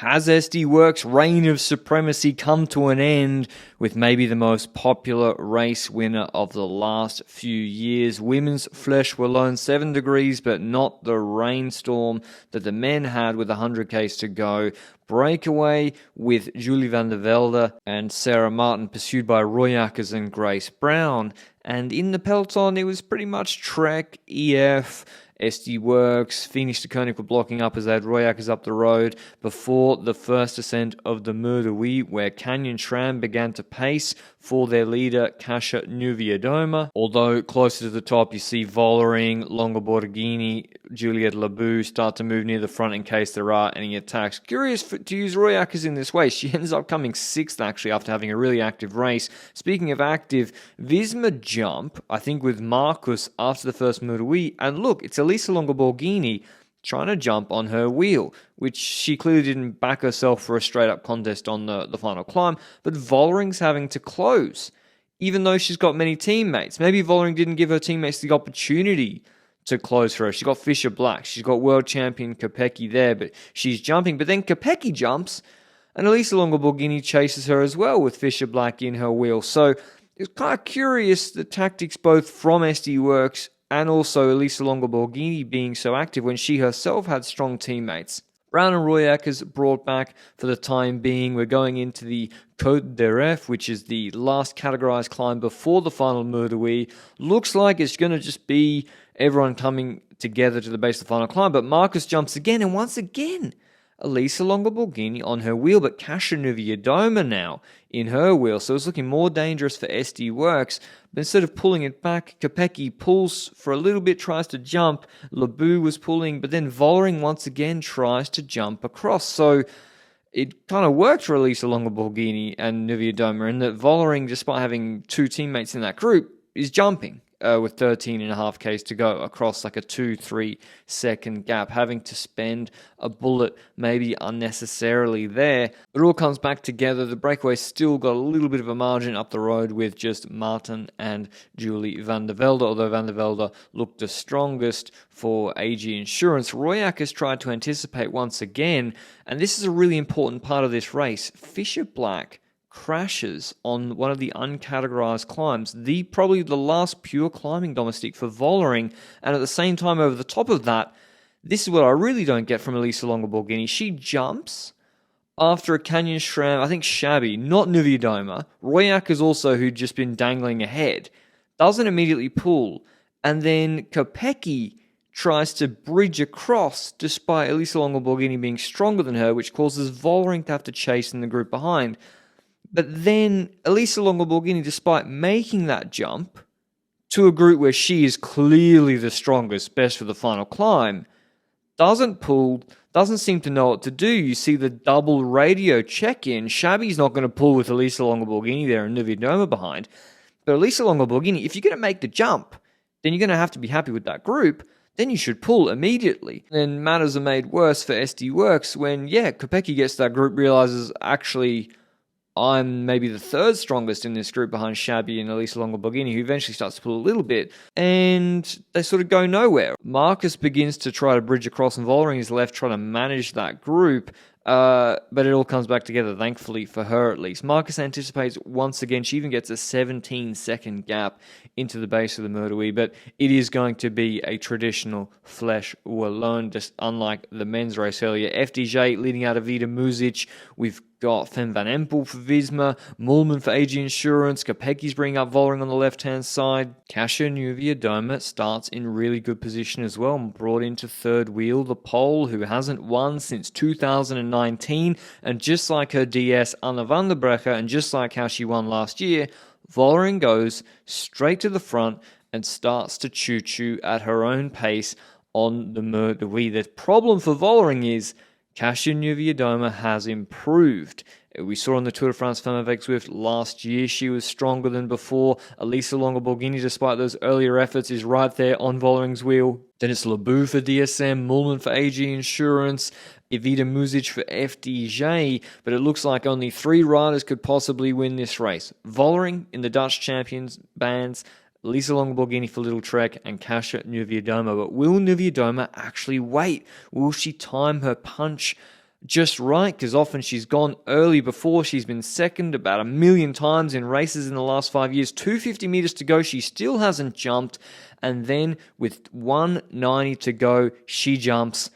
Has SD Works' reign of supremacy come to an end with maybe the most popular race winner of the last few years? Women's Flèche Wallonne 7 degrees, but not the rainstorm that the men had with 100Ks to go. Breakaway with Julie van der Velde and Sarah Martin, pursued by Royakkers and Grace Brown. And in the peloton, it was pretty much Trek, EF, SD Works, Phoenix de Koning were blocking up as they had Royakkers up the road before the first ascent of the Murderwee, where Canyon Shram began to pace for their leader, Kasia Niewiadoma. Although closer to the top, you see Vollering, Longo Borghini, Juliette Labou start to move near the front in case there are any attacks. Curious to use Royakkers in this way. She ends up coming 6th, actually, after having a really active race. Speaking of active, Visma jump, I think, with Marcus after the first Murderwee. And look, it's Elisa Longo Borghini trying to jump on her wheel, which she clearly didn't back herself for a straight-up contest on the final climb, but Vollering's having to close, even though she's got many teammates. Maybe Vollering didn't give her teammates the opportunity to close for her. She's got Fisher Black, she's got world champion Kopecky there, but she's jumping. But then Kopecky jumps, and Elisa Longo Borghini chases her as well with Fisher Black in her wheel. So it's kind of curious, the tactics both from SD Works and also Elisa Longo Borghini being so active when she herself had strong teammates. Brown and Royakkers brought back for the time being. We're going into the Côte d'Eref, which is the last categorized climb before the final Murderwee. Looks like it's going to just be everyone coming together to the base of the final climb, but Marcus jumps again, and once again, Elisa Longo Borghini on her wheel, but Kasia Niewiadoma now in her wheel. So it's looking more dangerous for SD Works. But instead of pulling it back, Kopecky pulls for a little bit, tries to jump. Labou was pulling, but then Vollering once again tries to jump across. So it kind of worked for Elisa Longo Borghini and Niewiadoma, in that Vollering, despite having two teammates in that group, is jumping. With 13.5Ks to go across like a 2-3 second gap, having to spend a bullet maybe unnecessarily there. It all comes back together. The breakaway still got a little bit of a margin up the road with just Martin and Julie van der Velde, although van der Velde looked the strongest for AG Insurance. Royakkers tried to anticipate once again, and this is a really important part of this race. Fisher Black crashes on one of the uncategorized climbs, probably the last pure climbing domestique for Vollering, and at the same time, over the top of that, this is what I really don't get from Elisa Longo Borghini. She jumps after a Canyon Shram, I think Shabby, not Niewiadoma. Royakkers also, who'd just been dangling ahead, doesn't immediately pull, and then Kopecky tries to bridge across despite Elisa Longo Borghini being stronger than her, which causes Vollering to have to chase in the group behind. But then Elisa Longo Borghini, despite making that jump to a group where she is clearly the strongest, best for the final climb, doesn't pull, doesn't seem to know what to do. You see the double radio check-in. Shabby's not going to pull with Elisa Longo Borghini there and Niewiadoma behind. But Elisa Longo Borghini, if you're going to make the jump, then you're going to have to be happy with that group. Then you should pull immediately. Then matters are made worse for SD Works when, Kopecky gets that group, realizes, actually, I'm maybe the third strongest in this group behind Shabby and Elisa Longo Borghini, who eventually starts to pull a little bit, and they sort of go nowhere. Marcus begins to try to bridge across, and Vollering is left trying to manage that group, but it all comes back together, thankfully, for her at least. Marcus anticipates once again. She even gets a 17-second gap into the base of the Murderwee, but it is going to be a traditional Flèche Wallonne, just unlike the men's race earlier. FDJ leading out of Vida Muzic. We've got Fem Van Empel for Visma, Moolman for AG Insurance, Kopecky's bringing up Vollering on the left-hand side. Kasia Niewiadoma starts in really good position as well, and brought into third wheel. The Pole, who hasn't won since 2019, and just like her DS Anna van der Breggen, and just like how she won last year, Vollering goes straight to the front and starts to choo-choo at her own pace on the Murderwee. The problem for Vollering is Kasia Niewiadoma has improved. We saw on the Tour de France Femme avec Zwift last year, she was stronger than before. Elisa Longo Borghini, despite those earlier efforts, is right there on Vollering's wheel. Then it's Labou for DSM, Moolman for AG Insurance, Evita Muzic for FDJ, but it looks like only 3 riders could possibly win this race. Vollering in the Dutch champions bands, Elisa Longo Borghini for Little Trek, and Kasia Niewiadoma. But will Niewiadoma actually wait? Will she time her punch just right, because often she's gone early before. She's been second about 1,000,000 times in races in the last 5 years. 250 meters to go, she still hasn't jumped. And then with 190 to go, she jumps,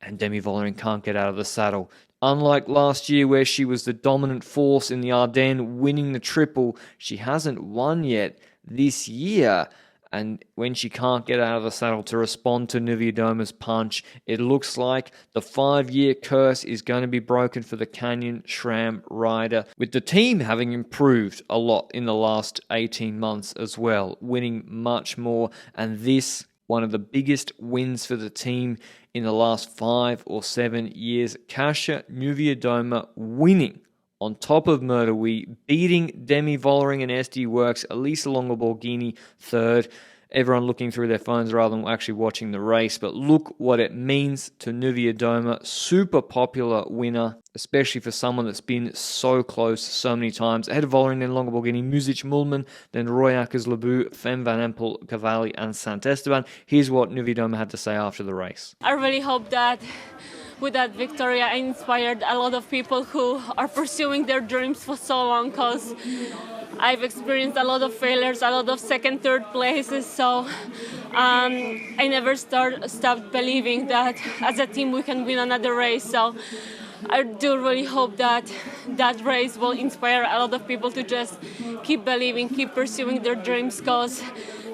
and Demi Vollering can't get out of the saddle. Unlike last year where she was the dominant force in the Ardennes winning the triple, she hasn't won yet this year. And when she can't get out of the saddle to respond to Niewiadoma's punch, it looks like the 5-year curse is going to be broken for the Canyon SRAM rider, with the team having improved a lot in the last 18 months as well, winning much more. And this, one of the biggest wins for the team in the last 5 or 7 years. Kasia Niewiadoma winning on top of Murderwee, beating Demi Vollering and SD Works, Elisa Longoborghini third. Everyone looking through their phones rather than actually watching the race. But look what it means to Niewiadoma. Super popular winner, especially for someone that's been so close so many times. Ahead of Vollering, then Longoborghini, Music Mulman, then Royakkers, Lebu, Fem Van Empel, Cavalli, and Sant Esteban. Here's what Niewiadoma had to say after the race. I really hope that with that victory, I inspired a lot of people who are pursuing their dreams for so long, because I've experienced a lot of failures, a lot of second, third places. So I never stopped believing that as a team we can win another race. So I do really hope that that race will inspire a lot of people to just keep believing, keep pursuing their dreams, because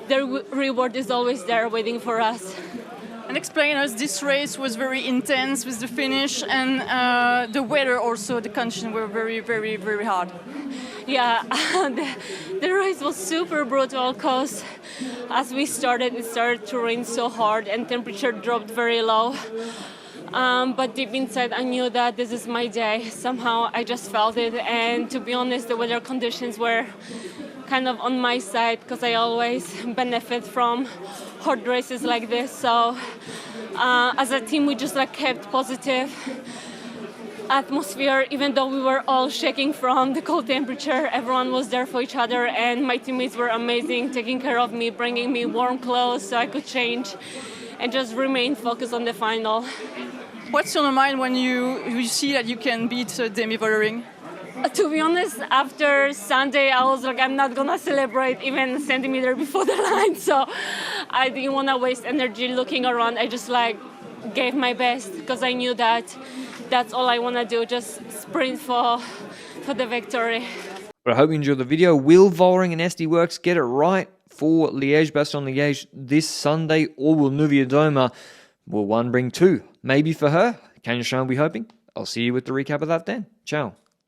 their reward is always there waiting for us. And explain us, this race was very intense with the finish, and the weather also, the conditions were very, very, very hard. Yeah, the race was super brutal, because as we started, it started to rain so hard and temperature dropped very low. But deep inside, I knew that this is my day. Somehow I just felt it, and to be honest, the weather conditions were kind of on my side, because I always benefit from hot races like this. So as a team, we just kept positive atmosphere, even though we were all shaking from the cold temperature. Everyone was there for each other, and my teammates were amazing, taking care of me, bringing me warm clothes so I could change and just remain focused on the final. What's on your mind when you see that you can beat Demi Vollering? To be honest, after Sunday, I was like, I'm not going to celebrate even a centimeter before the line. So I didn't want to waste energy looking around. I just gave my best, because I knew that that's all I want to do, just sprint for the victory. But I hope you enjoyed the video. Will Vollering and SD Works get it right for Liège-Bastogne-Liège this Sunday, or will Niewiadoma, will one bring 2? Maybe for her. Canyon SRAM will be hoping. I'll see you with the recap of that then. Ciao.